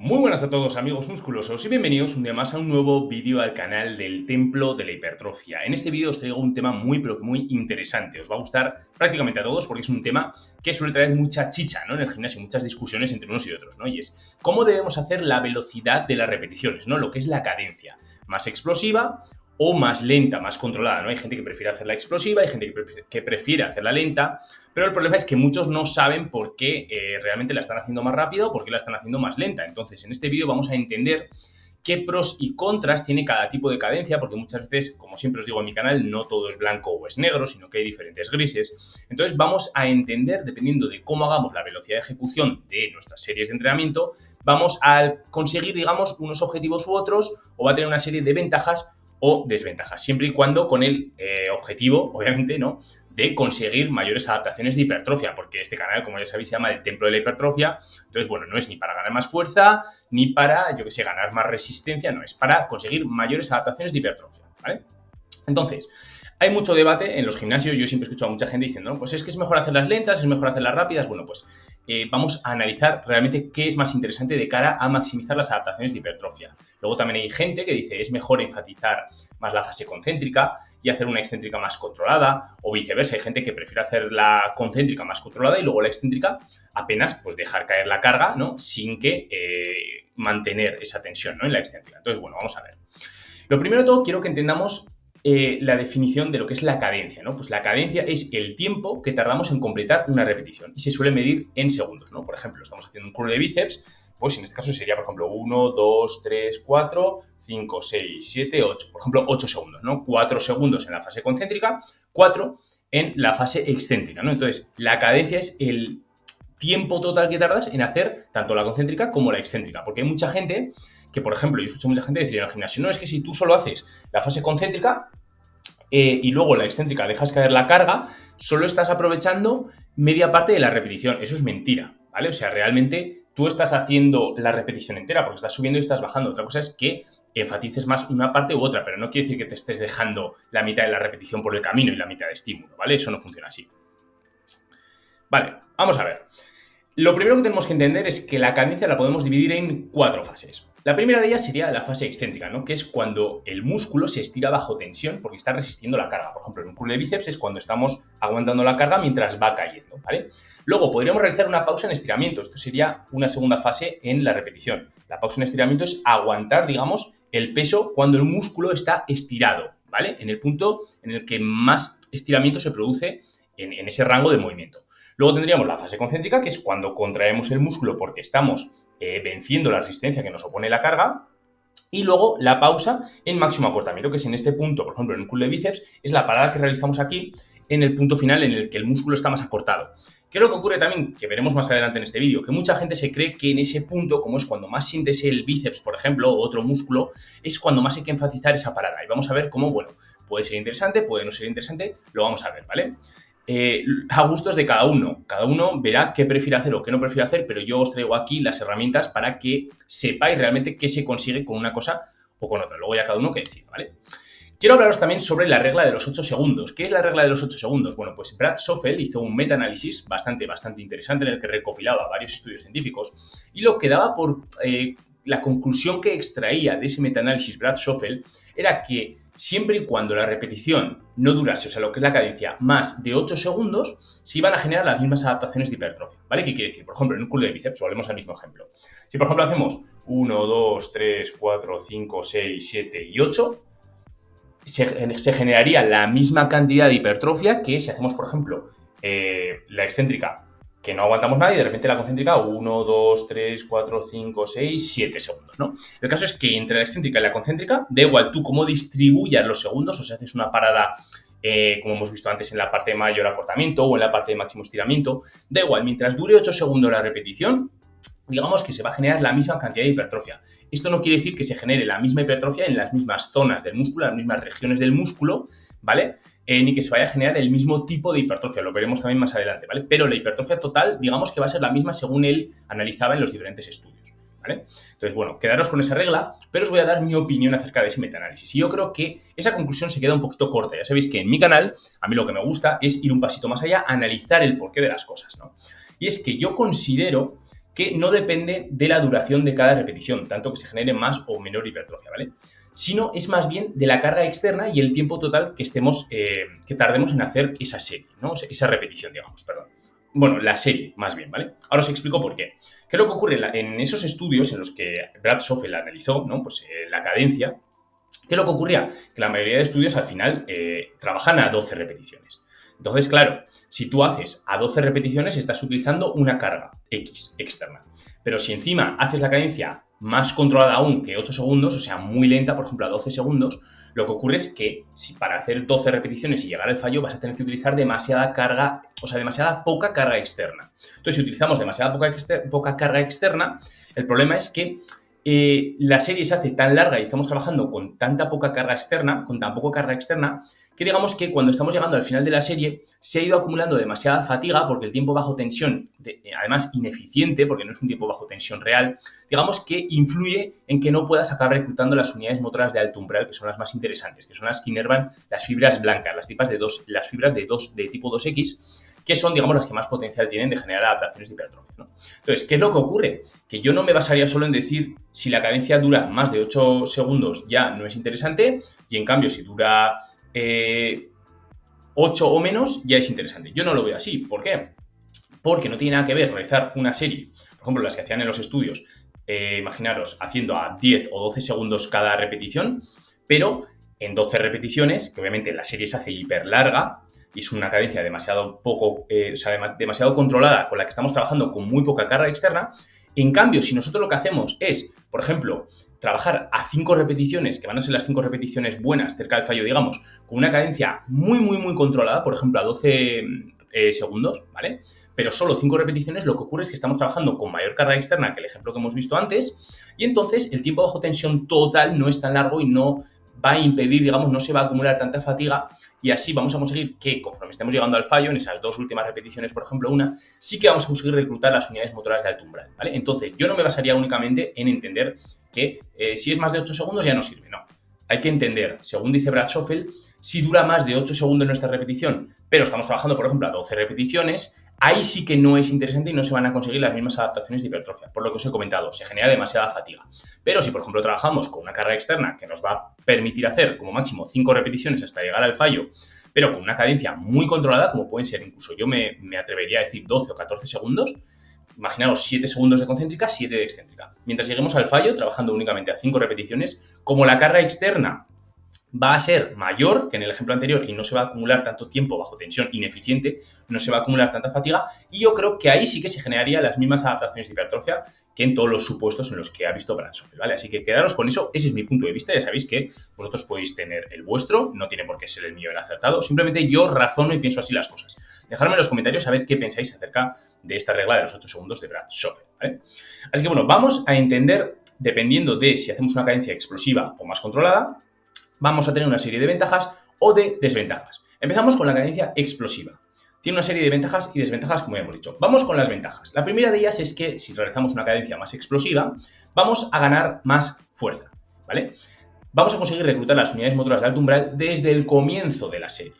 Muy buenas a todos amigos musculosos y bienvenidos un día más a un nuevo vídeo al canal del Templo de la Hipertrofia. En este vídeo os traigo un tema muy pero que muy interesante, os va a gustar prácticamente a todos porque es un tema que suele traer mucha chicha, ¿no? En el gimnasio, muchas discusiones entre unos y otros, ¿no? Y es cómo debemos hacer la velocidad de las repeticiones, ¿no? Lo que es la cadencia, más explosiva o más lenta, más controlada, ¿no? Hay gente que prefiere hacerla explosiva, hay gente que prefiere hacerla lenta, pero el problema es que muchos no saben por qué realmente la están haciendo más rápido o por qué la están haciendo más lenta. Entonces, en este vídeo vamos a entender qué pros y contras tiene cada tipo de cadencia, porque muchas veces, como siempre os digo en mi canal, no todo es blanco o es negro, sino que hay diferentes grises. Entonces vamos a entender, dependiendo de cómo hagamos la velocidad de ejecución de nuestras series de entrenamiento, vamos a conseguir, digamos, unos objetivos u otros, o va a tener una serie de ventajas o desventajas, siempre y cuando con el objetivo, obviamente, ¿no?, de conseguir mayores adaptaciones de hipertrofia, porque este canal, como ya sabéis, se llama el Templo de la Hipertrofia. Entonces, bueno, no es ni para ganar más fuerza, ni para, yo que sé, ganar más resistencia, no, es para conseguir mayores adaptaciones de hipertrofia, ¿vale? Entonces, hay mucho debate en los gimnasios. Yo siempre he escuchado a mucha gente diciendo, no, pues es que es mejor hacerlas lentas, es mejor hacerlas rápidas. Bueno, pues vamos a analizar realmente qué es más interesante de cara a maximizar las adaptaciones de hipertrofia. Luego también hay gente que dice, es mejor enfatizar más la fase concéntrica y hacer una excéntrica más controlada, o viceversa. Hay gente que prefiere hacer la concéntrica más controlada y luego la excéntrica apenas pues dejar caer la carga, ¿no?, sin que mantener esa tensión, ¿no?, en la excéntrica. Entonces, bueno, vamos a ver. Lo primero de todo, quiero que entendamos la definición de lo que es la cadencia, ¿no? Pues la cadencia es el tiempo que tardamos en completar una repetición y se suele medir en segundos, ¿no? Por ejemplo, estamos haciendo un curl de bíceps, pues en este caso sería, por ejemplo, 1, 2, 3, 4, 5, 6, 7, 8. Por ejemplo, 8 segundos, ¿no? 4 segundos en la fase concéntrica, 4 en la fase excéntrica, ¿no? Entonces, la cadencia es el tiempo total que tardas en hacer tanto la concéntrica como la excéntrica, porque hay mucha gente que, por ejemplo, yo escucho mucha gente decir en el gimnasio, no, es que si tú solo haces la fase concéntrica y luego la excéntrica dejas caer la carga, solo estás aprovechando media parte de la repetición. Eso es mentira, ¿vale? O sea, realmente tú estás haciendo la repetición entera porque estás subiendo y estás bajando. Otra cosa es que enfatices más una parte u otra, pero no quiere decir que te estés dejando la mitad de la repetición por el camino y la mitad de estímulo, ¿vale? Eso no funciona así. Vale, vamos a ver. Lo primero que tenemos que entender es que la cadencia la podemos dividir en 4 fases. La primera de ellas sería la fase excéntrica, ¿no?, que es cuando el músculo se estira bajo tensión porque está resistiendo la carga. Por ejemplo, en un curl de bíceps es cuando estamos aguantando la carga mientras va cayendo, ¿vale? Luego podríamos realizar una pausa en estiramiento. Esto sería una segunda fase en la repetición. La pausa en estiramiento es aguantar, digamos, el peso cuando el músculo está estirado, ¿vale?, en el punto en el que más estiramiento se produce en ese rango de movimiento. Luego tendríamos la fase concéntrica, que es cuando contraemos el músculo porque estamos venciendo la resistencia que nos opone la carga. Y luego la pausa en máximo acortamiento, que es en este punto, por ejemplo, en un curl de bíceps, es la parada que realizamos aquí en el punto final en el que el músculo está más acortado. ¿Qué es lo que ocurre también? Que veremos más adelante en este vídeo, que mucha gente se cree que en ese punto, como es cuando más sientes el bíceps, por ejemplo, o otro músculo, es cuando más hay que enfatizar esa parada. Y vamos a ver cómo, bueno, puede ser interesante, puede no ser interesante, lo vamos a ver, ¿vale? A gustos de cada uno verá qué prefiere hacer o qué no prefiere hacer, pero yo os traigo aquí las herramientas para que sepáis realmente qué se consigue con una cosa o con otra. Luego ya cada uno que decida, ¿vale? Quiero hablaros también sobre la regla de los 8 segundos. ¿Qué es la regla de los 8 segundos? Bueno, pues Brad Schoffel hizo un metaanálisis bastante interesante en el que recopilaba varios estudios científicos y lo que daba por la conclusión que extraía de ese metaanálisis Brad Schoffel era que siempre y cuando la repetición no durase, o sea, lo que es la cadencia, más de 8 segundos, se iban a generar las mismas adaptaciones de hipertrofia, ¿vale? ¿Qué quiere decir? Por ejemplo, en un curl de bíceps, volvemos al mismo ejemplo. Si, por ejemplo, hacemos 1, 2, 3, 4, 5, 6, 7 y 8, se generaría la misma cantidad de hipertrofia que si hacemos, por ejemplo, la excéntrica, que no aguantamos nada, y de repente la concéntrica 1, 2, 3, 4, 5, 6, 7 segundos, ¿no? El caso es que entre la excéntrica y la concéntrica, da igual tú cómo distribuyas los segundos, o sea, haces una parada, como hemos visto antes, en la parte de mayor acortamiento o en la parte de máximo estiramiento, da igual, mientras dure 8 segundos la repetición, digamos que se va a generar la misma cantidad de hipertrofia. Esto no quiere decir que se genere la misma hipertrofia en las mismas zonas del músculo, en las mismas regiones del músculo, ¿vale? Ni que se vaya a generar el mismo tipo de hipertrofia, lo veremos también más adelante, ¿vale? Pero la hipertrofia total, digamos que va a ser la misma según él analizaba en los diferentes estudios, ¿vale? Entonces, bueno, quedaros con esa regla, pero os voy a dar mi opinión acerca de ese metaanálisis. Y yo creo que esa conclusión se queda un poquito corta. Ya sabéis que en mi canal, a mí lo que me gusta es ir un pasito más allá, analizar el porqué de las cosas, ¿no? Y es que yo considero que no depende de la duración de cada repetición, tanto que se genere más o menor hipertrofia, ¿vale? Sino es más bien de la carga externa y el tiempo total que que tardemos en hacer esa serie, ¿no? Esa repetición, digamos, perdón. Bueno, la serie, más bien, ¿vale? Ahora os explico por qué. ¿Qué es lo que ocurre en esos estudios en los que Brad Schoffel analizó, ¿no? Pues la cadencia? ¿Qué es lo que ocurría? Que la mayoría de estudios al final trabajan a 12 repeticiones. Entonces, claro, si tú haces a 12 repeticiones, estás utilizando una carga X externa. Pero si encima haces la cadencia más controlada aún que 8 segundos, o sea, muy lenta, por ejemplo, a 12 segundos, lo que ocurre es que si para hacer 12 repeticiones y llegar al fallo vas a tener que utilizar demasiada carga, o sea, demasiada poca carga externa. Entonces, si utilizamos demasiada poca carga externa, el problema es que la serie se hace tan larga y estamos trabajando con tanta poca carga externa, con tan poca carga externa, que digamos que cuando estamos llegando al final de la serie se ha ido acumulando demasiada fatiga porque el tiempo bajo tensión, además ineficiente, porque no es un tiempo bajo tensión real, digamos que influye en que no puedas acabar reclutando las unidades motoras de alto umbral, que son las más interesantes, que son las que inervan las fibras blancas, las fibras de tipo 2X, que son, digamos, las que más potencial tienen de generar adaptaciones de hipertrofia, ¿no? Entonces, ¿qué es lo que ocurre? Que yo no me basaría solo en decir si la cadencia dura más de 8 segundos ya no es interesante y en cambio si dura 8 o menos ya es interesante. Yo no lo veo así. ¿Por qué? Porque no tiene nada que ver realizar una serie, por ejemplo, las que hacían en los estudios, imaginaros, haciendo a 10 o 12 segundos cada repetición, pero en 12 repeticiones, que obviamente la serie se hace hiper larga, y es una cadencia demasiado demasiado controlada con la que estamos trabajando con muy poca carga externa. En cambio, si nosotros lo que hacemos es, por ejemplo, trabajar a 5 repeticiones, que van a ser las 5 repeticiones buenas cerca del fallo, digamos, con una cadencia muy controlada, por ejemplo, a 12 segundos, ¿vale? Pero solo 5 repeticiones, lo que ocurre es que estamos trabajando con mayor carga externa que el ejemplo que hemos visto antes, y entonces el tiempo bajo tensión total no es tan largo y no va a impedir, digamos, no se va a acumular tanta fatiga y así vamos a conseguir que conforme estemos llegando al fallo, en esas 2 últimas repeticiones, por ejemplo, sí que vamos a conseguir reclutar las unidades motoras de alto umbral, ¿vale? Entonces, yo no me basaría únicamente en entender que si es más de 8 segundos ya no sirve, no. Hay que entender, según dice Brad Schoffel, si dura más de 8 segundos nuestra repetición, pero estamos trabajando, por ejemplo, a 12 repeticiones, ahí sí que no es interesante y no se van a conseguir las mismas adaptaciones de hipertrofia. Por lo que os he comentado, se genera demasiada fatiga. Pero si, por ejemplo, trabajamos con una carga externa que nos va a permitir hacer como máximo 5 repeticiones hasta llegar al fallo, pero con una cadencia muy controlada, como pueden ser incluso, yo me atrevería a decir 12 o 14 segundos, imaginaos 7 segundos de concéntrica, 7 de excéntrica. Mientras lleguemos al fallo, trabajando únicamente a 5 repeticiones, como la carga externa va a ser mayor que en el ejemplo anterior y no se va a acumular tanto tiempo bajo tensión ineficiente, no se va a acumular tanta fatiga y yo creo que ahí sí que se generarían las mismas adaptaciones de hipertrofia que en todos los supuestos en los que ha visto Brad Schoffel, ¿vale? Así que quedaros con eso, ese es mi punto de vista, ya sabéis que vosotros podéis tener el vuestro, no tiene por qué ser el mío el acertado, simplemente yo razono y pienso así las cosas. Dejadme en los comentarios a ver qué pensáis acerca de esta regla de los 8 segundos de Brad Schoffel, ¿vale? Así que bueno, vamos a entender, dependiendo de si hacemos una cadencia explosiva o más controlada, vamos a tener una serie de ventajas o de desventajas. Empezamos con la cadencia explosiva. Tiene una serie de ventajas y desventajas, como ya hemos dicho. Vamos con las ventajas. La primera de ellas es que si realizamos una cadencia más explosiva, vamos a ganar más fuerza, ¿vale? Vamos a conseguir reclutar las unidades motoras de alto umbral desde el comienzo de la serie,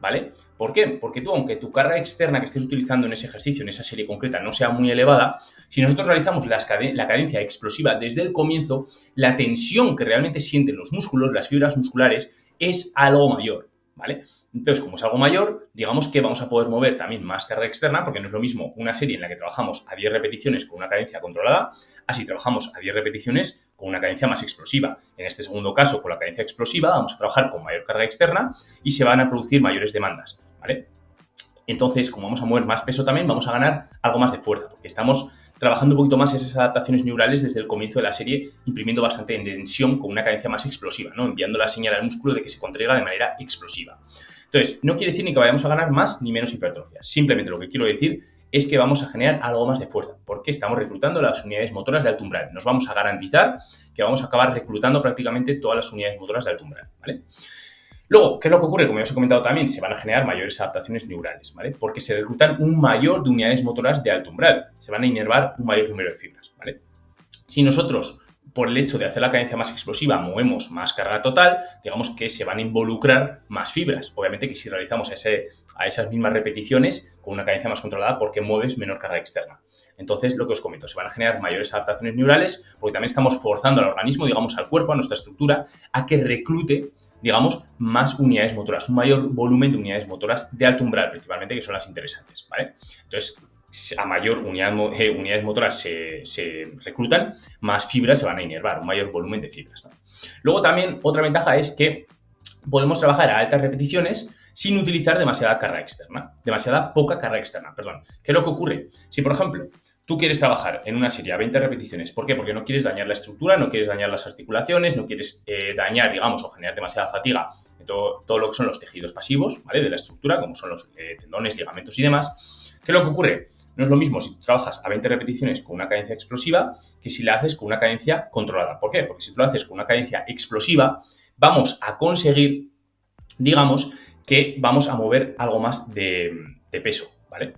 ¿vale? ¿Por qué? Porque tú, aunque tu carga externa que estés utilizando en ese ejercicio, en esa serie concreta, no sea muy elevada, si nosotros realizamos la cadencia explosiva desde el comienzo, la tensión que realmente sienten los músculos, las fibras musculares, es algo mayor, ¿vale? Entonces, como es algo mayor, digamos que vamos a poder mover también más carga externa, porque no es lo mismo una serie en la que trabajamos a 10 repeticiones con una cadencia controlada, así trabajamos a 10 repeticiones con una cadencia más explosiva. En este segundo caso, con la cadencia explosiva, vamos a trabajar con mayor carga externa y se van a producir mayores demandas, ¿vale? Entonces, como vamos a mover más peso también, vamos a ganar algo más de fuerza, porque estamos trabajando un poquito más esas adaptaciones neurales desde el comienzo de la serie, imprimiendo bastante tensión con una cadencia más explosiva, ¿no? Enviando la señal al músculo de que se contraiga de manera explosiva. Entonces, no quiere decir ni que vayamos a ganar más ni menos hipertrofia. Simplemente lo que quiero decir es que vamos a generar algo más de fuerza, porque estamos reclutando las unidades motoras de alto umbral. Nos vamos a garantizar que vamos a acabar reclutando prácticamente todas las unidades motoras de alto umbral, ¿vale? Luego, ¿qué es lo que ocurre? Como ya os he comentado también, se van a generar mayores adaptaciones neurales, ¿vale? Porque se reclutan un mayor de unidades motoras de alto umbral. Se van a inervar un mayor número de fibras, ¿vale? Si nosotros, por el hecho de hacer la cadencia más explosiva, movemos más carga total, digamos que se van a involucrar más fibras. Obviamente que si realizamos a esas mismas repeticiones con una cadencia más controlada, porque mueves menor carga externa. Entonces, lo que os comento, se van a generar mayores adaptaciones neurales porque también estamos forzando al organismo, digamos, al cuerpo, a nuestra estructura, a que reclute, digamos, más unidades motoras, un mayor volumen de unidades motoras de alto umbral, principalmente, que son las interesantes, ¿vale? Entonces, a mayor unidades motoras se reclutan, más fibras se van a inervar, un mayor volumen de fibras, ¿no? Luego también otra ventaja es que podemos trabajar a altas repeticiones sin utilizar demasiada poca carga externa, perdón. ¿Qué es lo que ocurre? Si, por ejemplo, tú quieres trabajar en una serie a 20 repeticiones, ¿por qué? Porque no quieres dañar la estructura, no quieres dañar las articulaciones, no quieres dañar, digamos, o generar demasiada fatiga en todo lo que son los tejidos pasivos, ¿vale? De la estructura, como son los tendones, ligamentos y demás. ¿Qué es lo que ocurre? No es lo mismo si tú trabajas a 20 repeticiones con una cadencia explosiva que si la haces con una cadencia controlada. ¿Por qué? Porque si tú lo haces con una cadencia explosiva, vamos a conseguir, digamos, que vamos a mover algo más de peso, ¿vale?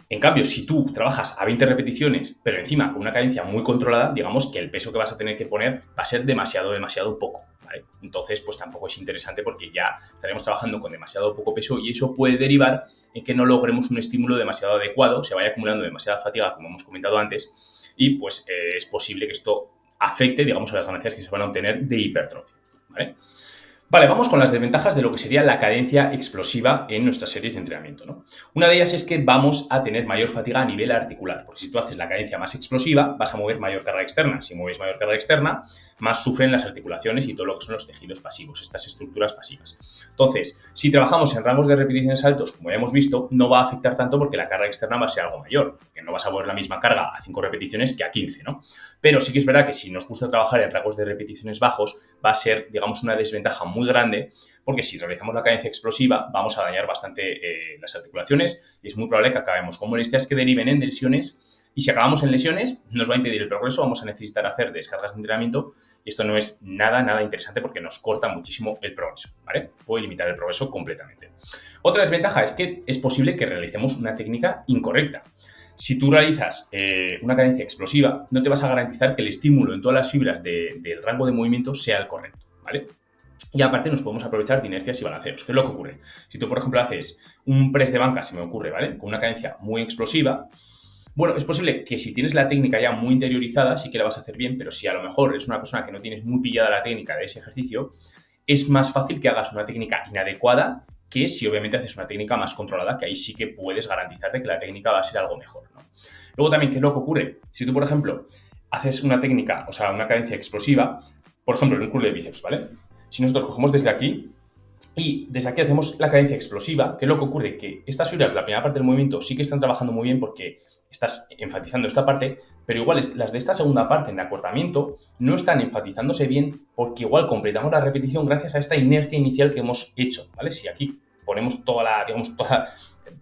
En cambio, si tú trabajas a 20 repeticiones, pero encima con una cadencia muy controlada, digamos que el peso que vas a tener que poner va a ser demasiado poco, ¿vale? Entonces, pues tampoco es interesante porque ya estaremos trabajando con demasiado poco peso y eso puede derivar en que no logremos un estímulo demasiado adecuado, se vaya acumulando demasiada fatiga, como hemos comentado antes, y pues es posible que esto afecte, digamos, a las ganancias que se van a obtener de hipertrofia, ¿vale? Vale, vamos con las desventajas de lo que sería la cadencia explosiva en nuestras series de entrenamiento, ¿no? Una de ellas es que vamos a tener mayor fatiga a nivel articular, porque si tú haces la cadencia más explosiva, vas a mover mayor carga externa. Si mueves mayor carga externa, más sufren las articulaciones y todo lo que son los tejidos pasivos, estas estructuras pasivas. Entonces, si trabajamos en rangos de repeticiones altos, como ya hemos visto, no va a afectar tanto porque la carga externa va a ser algo mayor, porque no vas a mover la misma carga a 5 repeticiones que a 15, ¿no? Pero sí que es verdad que si nos gusta trabajar en rangos de repeticiones bajos, va a ser, digamos, una desventaja muy grande, porque si realizamos la cadencia explosiva vamos a dañar bastante las articulaciones y es muy probable que acabemos con molestias que deriven en lesiones, y si acabamos en lesiones nos va a impedir el progreso, vamos a necesitar hacer descargas de entrenamiento y esto no es nada interesante porque nos corta muchísimo el progreso, ¿vale? Puede limitar el progreso completamente. Otra desventaja es que es posible que realicemos una técnica incorrecta. Si tú realizas una cadencia explosiva, no te vas a garantizar que el estímulo en todas las fibras del rango de movimiento sea el correcto, ¿vale? Y aparte nos podemos aprovechar de inercias y balanceos. ¿Qué es lo que ocurre? Si tú, por ejemplo, haces un press de banca, se me ocurre, ¿vale? Con una cadencia muy explosiva, bueno, es posible que si tienes la técnica ya muy interiorizada, sí que la vas a hacer bien, pero si a lo mejor eres una persona que no tienes muy pillada la técnica de ese ejercicio, es más fácil que hagas una técnica inadecuada que si obviamente haces una técnica más controlada, que ahí sí que puedes garantizarte que la técnica va a ser algo mejor, ¿no? Luego también, ¿qué es lo que ocurre? Si tú, por ejemplo, haces una técnica, o sea, una cadencia explosiva, por ejemplo, en un curl de bíceps, ¿vale? Si nosotros cogemos desde aquí y desde aquí hacemos la cadencia explosiva, ¿qué es lo que ocurre? Que estas fibras de la primera parte del movimiento sí que están trabajando muy bien porque estás enfatizando esta parte, pero igual las de esta segunda parte en acortamiento no están enfatizándose bien porque igual completamos la repetición gracias a esta inercia inicial que hemos hecho, ¿vale? Si aquí ponemos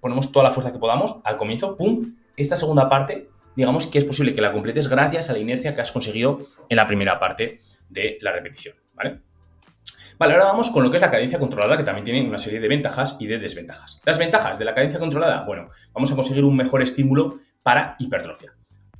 ponemos toda la fuerza que podamos al comienzo, ¡pum! Esta segunda parte, digamos que es posible que la completes gracias a la inercia que has conseguido en la primera parte de la repetición, ¿vale? Vale, ahora vamos con lo que es la cadencia controlada, que también tiene una serie de ventajas y de desventajas. Las ventajas de la cadencia controlada, bueno, vamos a conseguir un mejor estímulo para hipertrofia.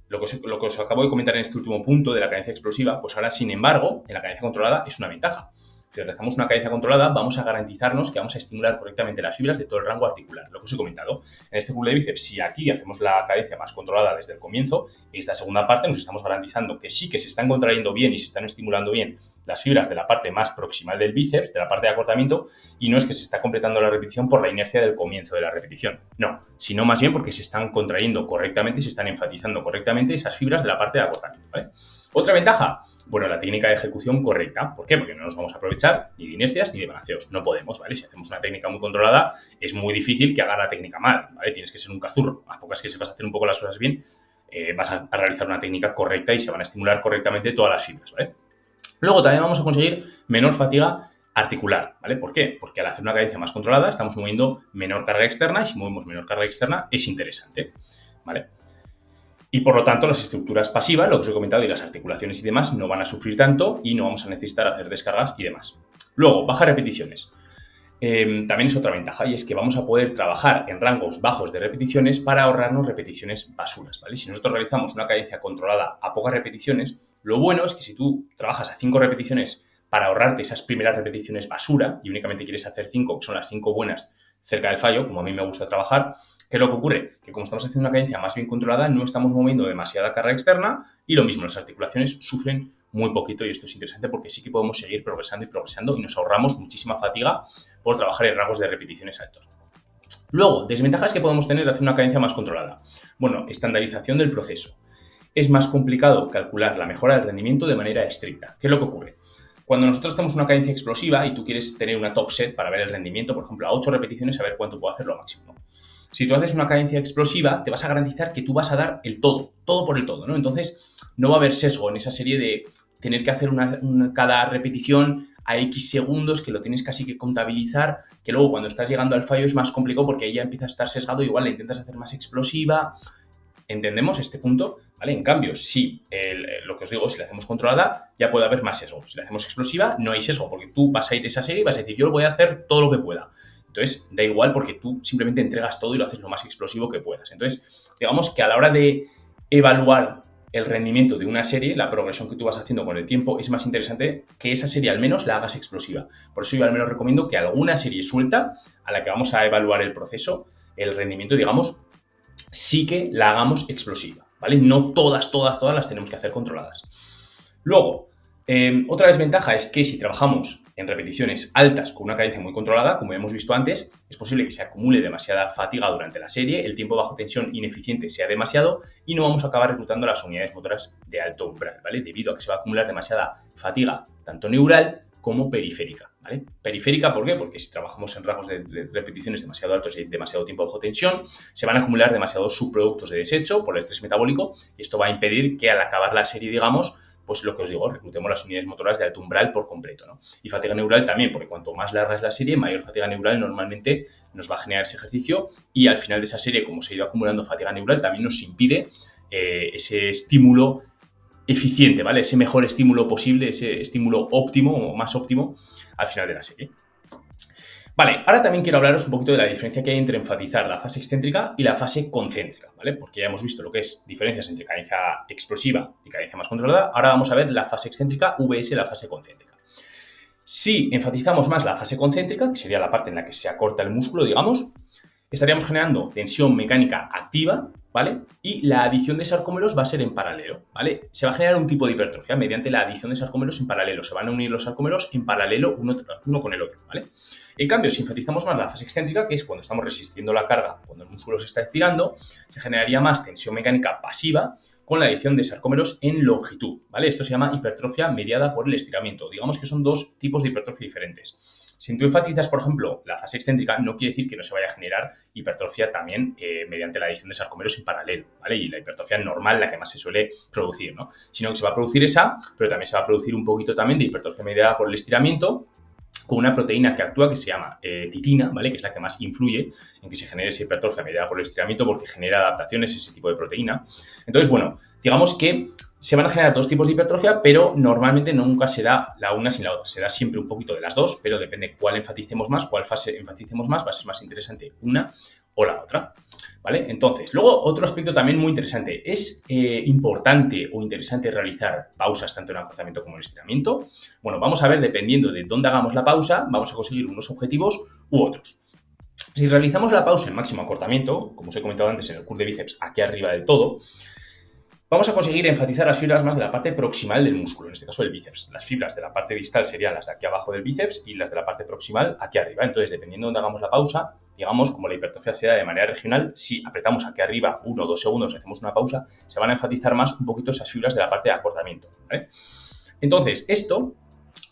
Lo que os acabo de comentar en este último punto de la cadencia explosiva, pues ahora, sin embargo, en la cadencia controlada es una ventaja. Si realizamos una cadencia controlada, vamos a garantizarnos que vamos a estimular correctamente las fibras de todo el rango articular, lo que os he comentado. En este curl de bíceps, si aquí hacemos la cadencia más controlada desde el comienzo, esta segunda parte nos estamos garantizando que sí que se están contrayendo bien y se están estimulando bien las fibras de la parte más proximal del bíceps, de la parte de acortamiento, y no es que se está completando la repetición por la inercia del comienzo de la repetición, no, sino más bien porque se están contrayendo correctamente y se están enfatizando correctamente esas fibras de la parte de acortamiento, ¿vale? Otra ventaja, bueno, la técnica de ejecución correcta. ¿Por qué? Porque no nos vamos a aprovechar ni de inercias ni de balanceos. No podemos, ¿vale? Si hacemos una técnica muy controlada, es muy difícil que haga la técnica mal, ¿vale? Tienes que ser un cazurro. A pocas que sepas hacer un poco las cosas bien, vas a realizar una técnica correcta y se van a estimular correctamente todas las fibras, ¿vale? Luego también vamos a conseguir menor fatiga articular, ¿vale? ¿Por qué? Porque al hacer una cadencia más controlada estamos moviendo menor carga externa y si movemos menor carga externa es interesante, ¿vale? Y por lo tanto las estructuras pasivas, lo que os he comentado, y las articulaciones y demás no van a sufrir tanto y no vamos a necesitar hacer descargas y demás. Luego, bajas repeticiones. También es otra ventaja y es que vamos a poder trabajar en rangos bajos de repeticiones para ahorrarnos repeticiones basuras, ¿vale? Si nosotros realizamos una cadencia controlada a pocas repeticiones, lo bueno es que si tú trabajas a 5 repeticiones para ahorrarte esas primeras repeticiones basura y únicamente quieres hacer 5, que son las 5 buenas cerca del fallo, como a mí me gusta trabajar. ¿Qué es lo que ocurre? Que como estamos haciendo una cadencia más bien controlada, no estamos moviendo demasiada carga externa y lo mismo, las articulaciones sufren muy poquito y esto es interesante porque sí que podemos seguir progresando y progresando y nos ahorramos muchísima fatiga por trabajar en rangos de repeticiones altos. Luego, desventajas que podemos tener de hacer una cadencia más controlada. Bueno, estandarización del proceso. Es más complicado calcular la mejora del rendimiento de manera estricta. ¿Qué es lo que ocurre? Cuando nosotros hacemos una cadencia explosiva y tú quieres tener una top set para ver el rendimiento, por ejemplo, a 8 repeticiones, a ver cuánto puedo hacerlo a máximo. Si tú haces una cadencia explosiva, te vas a garantizar que tú vas a dar el todo por el todo, ¿no? Entonces, no va a haber sesgo en esa serie de tener que hacer cada repetición a X segundos, que lo tienes casi que contabilizar, que luego cuando estás llegando al fallo es más complicado porque ahí ya empieza a estar sesgado, igual la intentas hacer más explosiva. ¿Entendemos este punto? ¿Vale? En cambio, si lo que os digo, si la hacemos controlada, ya puede haber más sesgo. Si la hacemos explosiva, no hay sesgo, porque tú vas a ir a esa serie y vas a decir, yo voy a hacer todo lo que pueda. Entonces, da igual porque tú simplemente entregas todo y lo haces lo más explosivo que puedas. Entonces, digamos que a la hora de evaluar el rendimiento de una serie, la progresión que tú vas haciendo con el tiempo, es más interesante que esa serie al menos la hagas explosiva. Por eso yo al menos recomiendo que alguna serie suelta a la que vamos a evaluar el proceso, el rendimiento, digamos, sí que la hagamos explosiva, ¿vale? No todas las tenemos que hacer controladas. Luego, otra desventaja es que si trabajamos en repeticiones altas con una cadencia muy controlada, como hemos visto antes, es posible que se acumule demasiada fatiga durante la serie, el tiempo bajo tensión ineficiente sea demasiado y no vamos a acabar reclutando las unidades motoras de alto umbral, ¿vale? Debido a que se va a acumular demasiada fatiga, tanto neural como periférica, ¿vale? Periférica, ¿por qué? Porque si trabajamos en rangos de repeticiones demasiado altos y demasiado tiempo bajo tensión, se van a acumular demasiados subproductos de desecho por el estrés metabólico y esto va a impedir que al acabar la serie, digamos, pues lo que os digo, reclutemos las unidades motoras de alto umbral por completo, ¿no? Y fatiga neural también, porque cuanto más larga es la serie, mayor fatiga neural normalmente nos va a generar ese ejercicio y al final de esa serie, como se ha ido acumulando fatiga neural, también nos impide ese estímulo eficiente, ¿vale? Ese mejor estímulo posible, ese estímulo óptimo o más óptimo al final de la serie. Vale, ahora también quiero hablaros un poquito de la diferencia que hay entre enfatizar la fase excéntrica y la fase concéntrica, ¿vale? Porque ya hemos visto lo que es diferencias entre cadencia explosiva y cadencia más controlada. Ahora vamos a ver la fase excéntrica vs la fase concéntrica. Si enfatizamos más la fase concéntrica, que sería la parte en la que se acorta el músculo, digamos, estaríamos generando tensión mecánica activa, ¿vale? Y la adición de sarcómeros va a ser en paralelo, ¿vale? Se va a generar un tipo de hipertrofia mediante la adición de sarcómeros en paralelo. Se van a unir los sarcómeros en paralelo uno con el otro, ¿vale? En cambio, si enfatizamos más la fase excéntrica, que es cuando estamos resistiendo la carga, cuando el músculo se está estirando, se generaría más tensión mecánica pasiva con la adición de sarcómeros en longitud, ¿vale? Esto se llama hipertrofia mediada por el estiramiento. Digamos que son dos tipos de hipertrofia diferentes. Si tú enfatizas, por ejemplo, la fase excéntrica, no quiere decir que no se vaya a generar hipertrofia también mediante la adición de sarcómeros en paralelo, ¿vale? Y la hipertrofia normal, la que más se suele producir, ¿no? Sino que se va a producir esa, pero también se va a producir un poquito también de hipertrofia mediada por el estiramiento, con una proteína que actúa que se llama titina, ¿vale? Que es la que más influye en que se genere esa hipertrofia mediada por el estiramiento porque genera adaptaciones ese tipo de proteína. Entonces, bueno, digamos que se van a generar dos tipos de hipertrofia, pero normalmente nunca se da la una sin la otra. Se da siempre un poquito de las dos, pero depende cuál enfaticemos más, cuál fase enfaticemos más, va a ser más interesante una o la otra, ¿vale? Entonces, luego otro aspecto también muy interesante. ¿Es importante o interesante realizar pausas tanto en el acortamiento como en el estiramiento? Bueno, vamos a ver, dependiendo de dónde hagamos la pausa, vamos a conseguir unos objetivos u otros. Si realizamos la pausa en máximo acortamiento, como os he comentado antes en el curl de bíceps, aquí arriba del todo, vamos a conseguir enfatizar las fibras más de la parte proximal del músculo, en este caso del bíceps. Las fibras de la parte distal serían las de aquí abajo del bíceps y las de la parte proximal aquí arriba. Entonces, dependiendo de dónde hagamos la pausa, digamos, como la hipertrofia se da de manera regional, si apretamos aquí arriba 1 o 2 segundos y hacemos una pausa, se van a enfatizar más un poquito esas fibras de la parte de acortamiento, ¿vale? Entonces, esto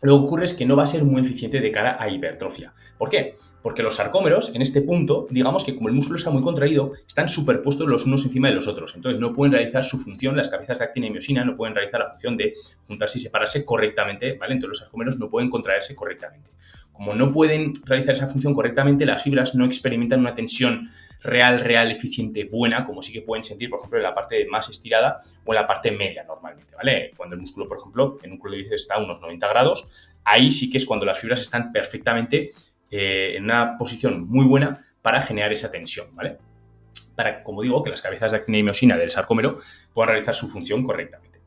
lo que ocurre es que no va a ser muy eficiente de cara a hipertrofia. ¿Por qué? Porque los sarcómeros, en este punto, digamos que como el músculo está muy contraído, están superpuestos los unos encima de los otros. Entonces no pueden realizar su función, las cabezas de actina y miosina no pueden realizar la función de juntarse y separarse correctamente, ¿vale? Entonces los sarcómeros no pueden contraerse correctamente. Como no pueden realizar esa función correctamente, las fibras no experimentan una tensión real, eficiente, buena, como sí que pueden sentir, por ejemplo, en la parte más estirada o en la parte media normalmente, ¿vale? Cuando el músculo, por ejemplo, en un curl de bíceps está a unos 90 grados, ahí sí que es cuando las fibras están perfectamente en una posición muy buena para generar esa tensión, ¿vale? Para, como digo, que las cabezas de actina y miosina del sarcómero puedan realizar su función correctamente.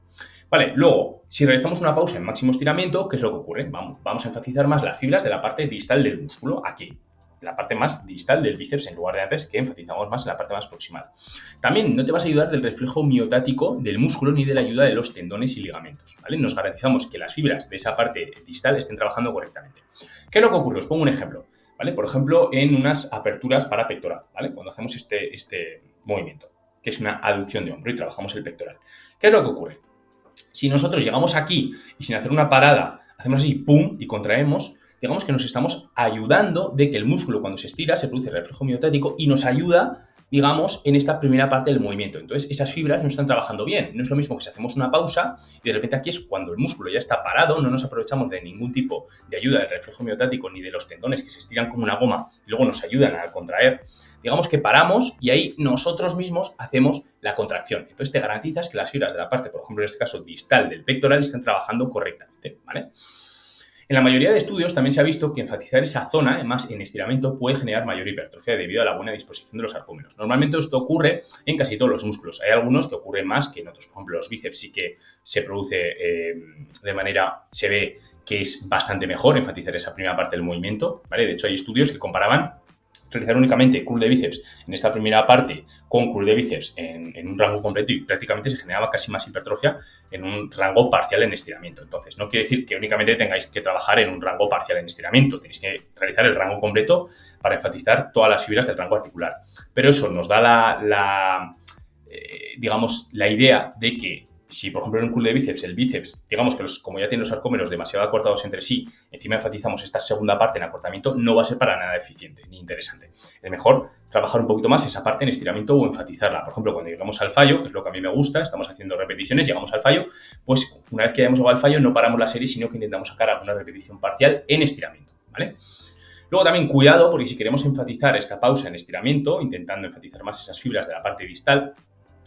Vale, luego, si realizamos una pausa en máximo estiramiento, ¿qué es lo que ocurre? Vamos a enfatizar más las fibras de la parte distal del músculo, aquí. la parte más distal del bíceps en lugar de antes, que enfatizamos más en la parte más proximal. También no te vas a ayudar del reflejo miotático del músculo ni de la ayuda de los tendones y ligamentos, ¿vale? Nos garantizamos que las fibras de esa parte distal estén trabajando correctamente. ¿Qué es lo que ocurre? Os pongo un ejemplo, ¿vale? Por ejemplo, en unas aperturas para pectoral, ¿vale? Cuando hacemos este movimiento, que es una aducción de hombro y trabajamos el pectoral. ¿Qué es lo que ocurre? Si nosotros llegamos aquí y sin hacer una parada, hacemos así, pum, y contraemos, digamos que nos estamos ayudando de que el músculo cuando se estira se produce reflejo miotático y nos ayuda, digamos, en esta primera parte del movimiento. Entonces, esas fibras no están trabajando bien. No es lo mismo que si hacemos una pausa y de repente aquí es cuando el músculo ya está parado, no nos aprovechamos de ningún tipo de ayuda del reflejo miotático ni de los tendones que se estiran como una goma y luego nos ayudan a contraer. Digamos que paramos y ahí nosotros mismos hacemos la contracción. Entonces te garantizas que las fibras de la parte, por ejemplo en este caso distal del pectoral, estén trabajando correctamente, ¿vale? En la mayoría de estudios también se ha visto que enfatizar esa zona, más en estiramiento, puede generar mayor hipertrofia debido a la buena disposición de los sarcómeros. Normalmente esto ocurre en casi todos los músculos. Hay algunos que ocurren más que en otros. Por ejemplo, los bíceps sí que se produce de manera, se ve que es bastante mejor enfatizar esa primera parte del movimiento, ¿vale? De hecho, hay estudios que comparaban realizar únicamente curl de bíceps en esta primera parte con curl de bíceps en un rango completo y prácticamente se generaba casi más hipertrofia en un rango parcial en estiramiento. Entonces, no quiere decir que únicamente tengáis que trabajar en un rango parcial en estiramiento, tenéis que realizar el rango completo para enfatizar todas las fibras del rango articular. Pero eso nos da digamos, la idea de que si, por ejemplo, en un curl de bíceps, el bíceps, digamos que como ya tienen los sarcómeros demasiado acortados entre sí, encima enfatizamos esta segunda parte en acortamiento, no va a ser para nada eficiente ni interesante. Es mejor trabajar un poquito más esa parte en estiramiento o enfatizarla. Por ejemplo, cuando llegamos al fallo, que es lo que a mí me gusta, estamos haciendo repeticiones, llegamos al fallo, pues una vez que hayamos llegado al fallo no paramos la serie, sino que intentamos sacar alguna repetición parcial en estiramiento, ¿vale? Luego también cuidado, porque si queremos enfatizar esta pausa en estiramiento, intentando enfatizar más esas fibras de la parte distal,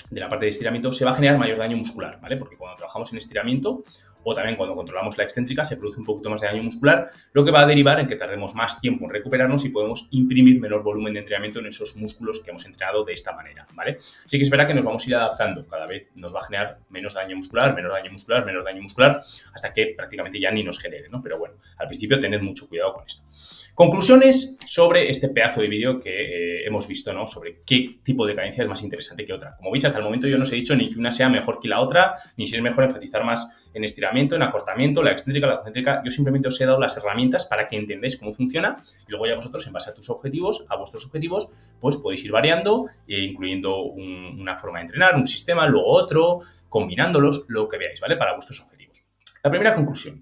de la parte de estiramiento, se va a generar mayor daño muscular, ¿vale? Porque cuando trabajamos en estiramiento o también cuando controlamos la excéntrica se produce un poquito más de daño muscular, lo que va a derivar en que tardemos más tiempo en recuperarnos y podemos imprimir menor volumen de entrenamiento en esos músculos que hemos entrenado de esta manera, ¿vale? Sí que es verdad que nos vamos a ir adaptando, cada vez nos va a generar menos daño muscular, menos daño muscular, menos daño muscular, hasta que prácticamente ya ni nos genere, ¿no? Pero bueno, al principio tened mucho cuidado con esto. Conclusiones sobre este pedazo de vídeo que hemos visto, ¿no? Sobre qué tipo de cadencia es más interesante que otra. Como veis, hasta el momento yo no os he dicho ni que una sea mejor que la otra, ni si es mejor enfatizar más en estiramiento, en acortamiento, la excéntrica, la concéntrica. Yo simplemente os he dado las herramientas para que entendáis cómo funciona y luego ya vosotros, en base a tus objetivos, a vuestros objetivos, pues podéis ir variando, incluyendo una forma de entrenar, un sistema, luego otro, combinándolos, lo que veáis, ¿vale? Para vuestros objetivos. La primera conclusión.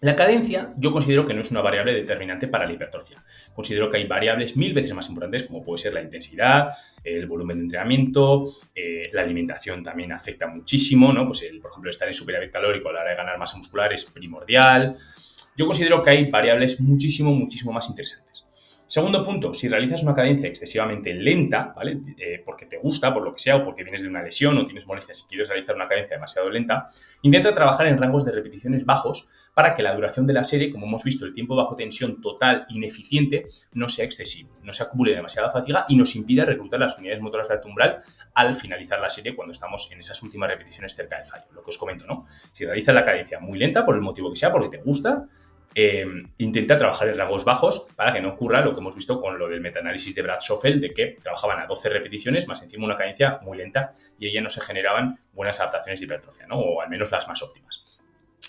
La cadencia yo considero que no es una variable determinante para la hipertrofia. Considero que hay variables 1000 veces más importantes como puede ser la intensidad, el volumen de entrenamiento, la alimentación también afecta muchísimo, ¿no? Pues por ejemplo, estar en superávit calórico a la hora de ganar masa muscular es primordial. Yo considero que hay variables muchísimo más interesantes. Segundo punto, si realizas una cadencia excesivamente lenta, ¿vale? Porque te gusta, por lo que sea, o porque vienes de una lesión o tienes molestias y quieres realizar una cadencia demasiado lenta, intenta trabajar en rangos de repeticiones bajos para que la duración de la serie, como hemos visto, el tiempo bajo tensión total ineficiente, no sea excesivo, no se acumule demasiada fatiga y nos impida reclutar las unidades motoras de alto umbral al finalizar la serie cuando estamos en esas últimas repeticiones cerca del fallo. Lo que os comento, ¿no? Si realizas la cadencia muy lenta, por el motivo que sea, porque te gusta, intenta trabajar en rangos bajos para que no ocurra lo que hemos visto con lo del metaanálisis de Brad Schoffel, de que trabajaban a 12 repeticiones más encima una cadencia muy lenta y ahí ya no se generaban buenas adaptaciones de hipertrofia, ¿no? O al menos las más óptimas.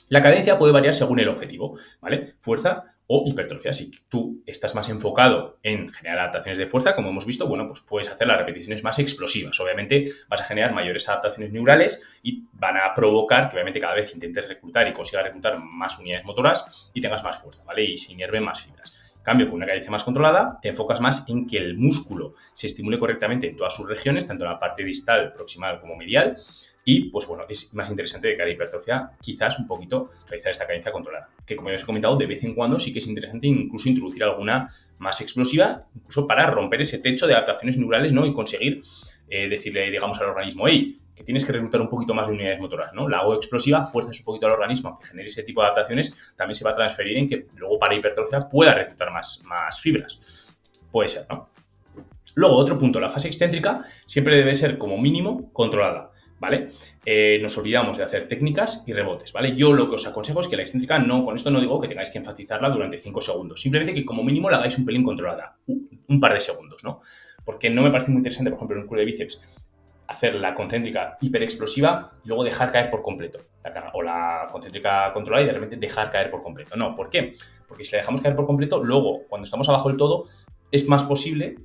La cadencia puede variar según el objetivo, ¿vale? Fuerza o hipertrofia. Si tú estás más enfocado en generar adaptaciones de fuerza, como hemos visto, bueno, pues puedes hacer las repeticiones más explosivas. Obviamente vas a generar mayores adaptaciones neurales y van a provocar que obviamente cada vez intentes reclutar y consigas reclutar más unidades motoras y tengas más fuerza, ¿vale? Y se inerven más fibras. En cambio, con una cadencia más controlada, te enfocas más en que el músculo se estimule correctamente en todas sus regiones, tanto en la parte distal, proximal como medial, y, pues bueno, es más interesante de cara a hipertrofia, quizás un poquito realizar esta cadencia controlada. Que como ya os he comentado, de vez en cuando sí que es interesante incluso introducir alguna más explosiva, incluso para romper ese techo de adaptaciones neurales, ¿no? Y conseguir decirle, digamos, al organismo, hey, que tienes que reclutar un poquito más de unidades motoras, ¿no? La hago explosiva, fuerzas un poquito al organismo a que genere ese tipo de adaptaciones, también se va a transferir en que luego para hipertrofia pueda reclutar más fibras. Puede ser, ¿no? Luego, otro punto, la fase excéntrica siempre debe ser como mínimo controlada. ¿vale? Nos olvidamos de hacer técnicas y rebotes, ¿vale? Yo lo que os aconsejo es que la excéntrica no, con esto no digo que tengáis que enfatizarla durante 5 segundos, simplemente que como mínimo la hagáis un pelín controlada, un par de segundos, ¿no? Porque no me parece muy interesante, por ejemplo, en un curl de bíceps, hacer la concéntrica hiperexplosiva y luego dejar caer por completo la carga, o la concéntrica controlada y de repente dejar caer por completo. No, ¿por qué? Porque si la dejamos caer por completo, luego, cuando estamos abajo del todo, es más posible,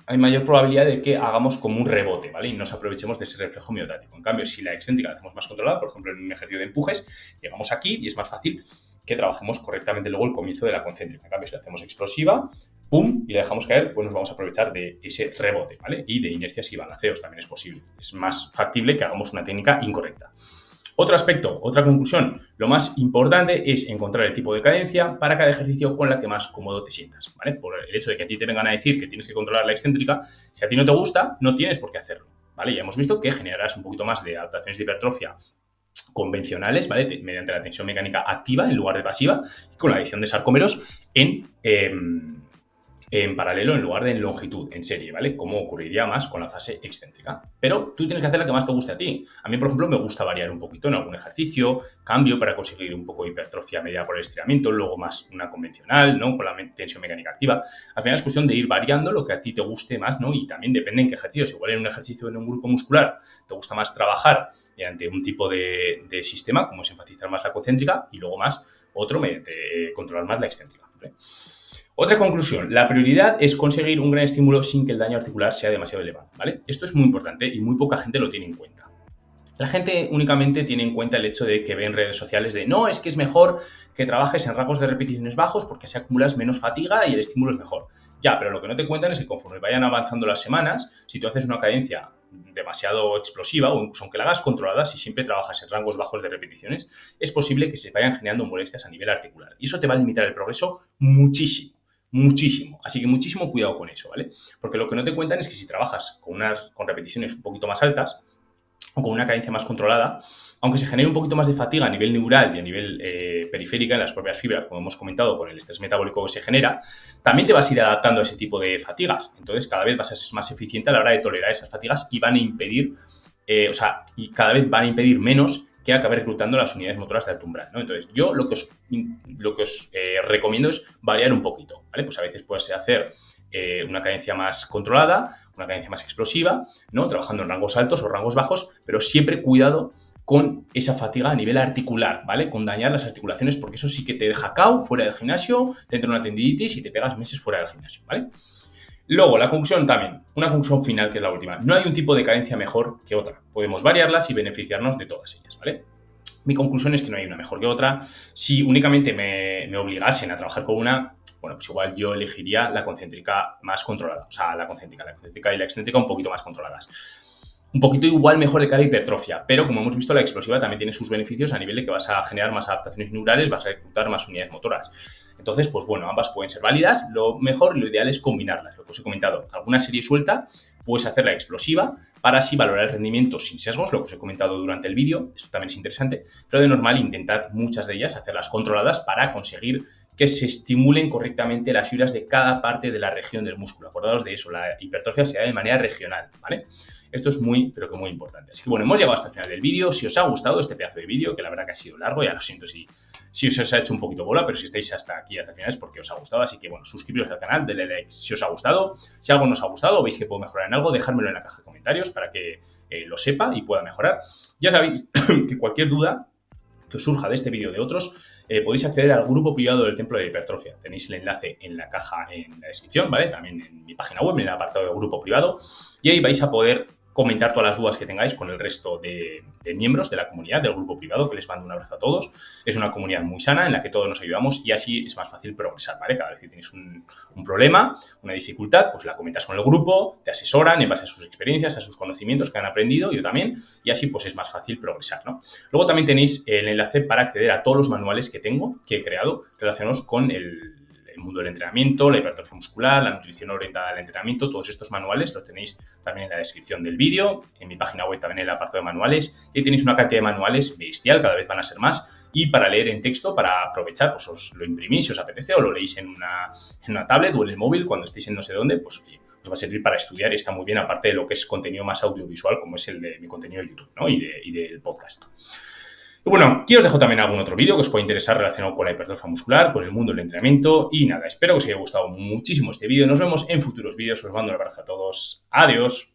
hay mayor probabilidad de que hagamos como un rebote, ¿vale? Y nos aprovechemos de ese reflejo miotático. En cambio, si la excéntrica la hacemos más controlada, por ejemplo, en un ejercicio de empujes, llegamos aquí y es más fácil que trabajemos correctamente luego el comienzo de la concéntrica. En cambio, si la hacemos explosiva, pum, y la dejamos caer, pues nos vamos a aprovechar de ese rebote, ¿vale? Y de inercias y balanceos también es posible. Es más factible que hagamos una técnica incorrecta. Otro aspecto, otra conclusión, lo más importante es encontrar el tipo de cadencia para cada ejercicio con la que más cómodo te sientas, ¿vale? Por el hecho de que a ti te vengan a decir que tienes que controlar la excéntrica, si a ti no te gusta, no tienes por qué hacerlo, ¿vale? Ya hemos visto que generarás un poquito más de adaptaciones de hipertrofia convencionales, ¿vale? Mediante la tensión mecánica activa en lugar de pasiva y con la adición de sarcómeros en paralelo en lugar de en longitud, en serie, ¿vale? Como ocurriría más con la fase excéntrica. Pero tú tienes que hacer la que más te guste a ti. A mí, por ejemplo, me gusta variar un poquito en algún ejercicio, cambio para conseguir un poco de hipertrofia mediada por el estiramiento, luego más una convencional, ¿no? Con la tensión mecánica activa. Al final es cuestión de ir variando lo que a ti te guste más, ¿no? Y también depende en qué ejercicios. Igual en un ejercicio en un grupo muscular te gusta más trabajar mediante un tipo de sistema, como es enfatizar más la concéntrica, y luego más otro mediante controlar más la excéntrica, ¿vale? Otra conclusión, la prioridad es conseguir un gran estímulo sin que el daño articular sea demasiado elevado, ¿vale? Esto es muy importante y muy poca gente lo tiene en cuenta. La gente únicamente tiene en cuenta el hecho de que ve en redes sociales de no, es que es mejor que trabajes en rangos de repeticiones bajos porque así acumulas menos fatiga y el estímulo es mejor. Ya, pero lo que no te cuentan es que conforme vayan avanzando las semanas, si tú haces una cadencia demasiado explosiva o incluso aunque la hagas controlada, si siempre trabajas en rangos bajos de repeticiones, es posible que se vayan generando molestias a nivel articular. Y eso te va a limitar el progreso muchísimo. Muchísimo. Así que muchísimo cuidado con eso, ¿vale? Porque lo que no te cuentan es que si trabajas con repeticiones un poquito más altas o con una cadencia más controlada, aunque se genere un poquito más de fatiga a nivel neural y a nivel periférica en las propias fibras, como hemos comentado, con el estrés metabólico que se genera, también te vas a ir adaptando a ese tipo de fatigas. Entonces, cada vez vas a ser más eficiente a la hora de tolerar esas fatigas y van a impedir, y cada vez van a impedir menos que acabe reclutando las unidades motoras de alto umbral, ¿no? Entonces, yo lo que os recomiendo es variar un poquito, ¿vale? Pues a veces puedes hacer una cadencia más controlada, una cadencia más explosiva, ¿no? Trabajando en rangos altos o rangos bajos, pero siempre cuidado con esa fatiga a nivel articular, ¿vale? Con dañar las articulaciones, porque eso sí que te deja cao fuera del gimnasio, te entra una tendinitis y te pegas meses fuera del gimnasio, ¿vale? Luego, la conclusión también, una conclusión final que es la última. No hay un tipo de cadencia mejor que otra. Podemos variarlas y beneficiarnos de todas ellas, ¿vale? Mi conclusión es que no hay una mejor que otra. Si únicamente me obligasen a trabajar con una, bueno, pues igual yo elegiría la concéntrica más controlada. O sea, la concéntrica y la excéntrica un poquito más controladas. Un poquito igual mejor de cara a hipertrofia, pero como hemos visto, la explosiva también tiene sus beneficios a nivel de que vas a generar más adaptaciones neurales, vas a reclutar más unidades motoras. Entonces, pues bueno, ambas pueden ser válidas. Lo mejor, lo ideal es combinarlas. Lo que os he comentado, alguna serie suelta, puedes hacerla explosiva para así valorar el rendimiento sin sesgos, lo que os he comentado durante el vídeo. Esto también es interesante, pero de normal intentad muchas de ellas hacerlas controladas para conseguir que se estimulen correctamente las fibras de cada parte de la región del músculo. Acordaos de eso, la hipertrofia se da de manera regional, ¿vale? Esto es muy, pero que muy importante. Así que bueno, hemos llegado hasta el final del vídeo. Si os ha gustado este pedazo de vídeo, que la verdad que ha sido largo, ya lo siento si os ha hecho un poquito bola, pero si estáis hasta aquí, hasta el final, es porque os ha gustado. Así que bueno, suscribiros al canal, denle like si os ha gustado. Si algo no os ha gustado o veis que puedo mejorar en algo, dejármelo en la caja de comentarios para que lo sepa y pueda mejorar. Ya sabéis que cualquier duda que os surja de este vídeo o de otros, podéis acceder al grupo privado del Templo de la Hipertrofia. Tenéis el enlace en la caja, en la descripción, ¿vale? También en mi página web, en el apartado de grupo privado. Y ahí vais a poder comentar todas las dudas que tengáis con el resto de miembros de la comunidad, del grupo privado, que les mando un abrazo a todos. Es una comunidad muy sana en la que todos nos ayudamos y así es más fácil progresar, ¿vale? Cada vez que tienes un problema, una dificultad, pues la comentas con el grupo, te asesoran en base a sus experiencias, a sus conocimientos que han aprendido, yo también, y así pues es más fácil progresar, ¿no? Luego también tenéis el enlace para acceder a todos los manuales que he creado relacionados con el mundo del entrenamiento, la hipertrofia muscular, la nutrición orientada al entrenamiento. Todos estos manuales los tenéis también en la descripción del vídeo, en mi página web también en el apartado de manuales. Y ahí tenéis una cantidad de manuales bestial, cada vez van a ser más, y para leer en texto, para aprovechar, pues os lo imprimís si os apetece o lo leéis en una tablet o en el móvil cuando estéis en no sé dónde, pues os va a servir para estudiar y está muy bien, aparte de lo que es contenido más audiovisual, como es el de mi contenido de YouTube, ¿no? y del podcast. Y bueno, aquí os dejo también algún otro vídeo que os pueda interesar relacionado con la hipertrofia muscular, con el mundo del entrenamiento y nada, espero que os haya gustado muchísimo este vídeo. Nos vemos en futuros vídeos, os mando un abrazo a todos, adiós.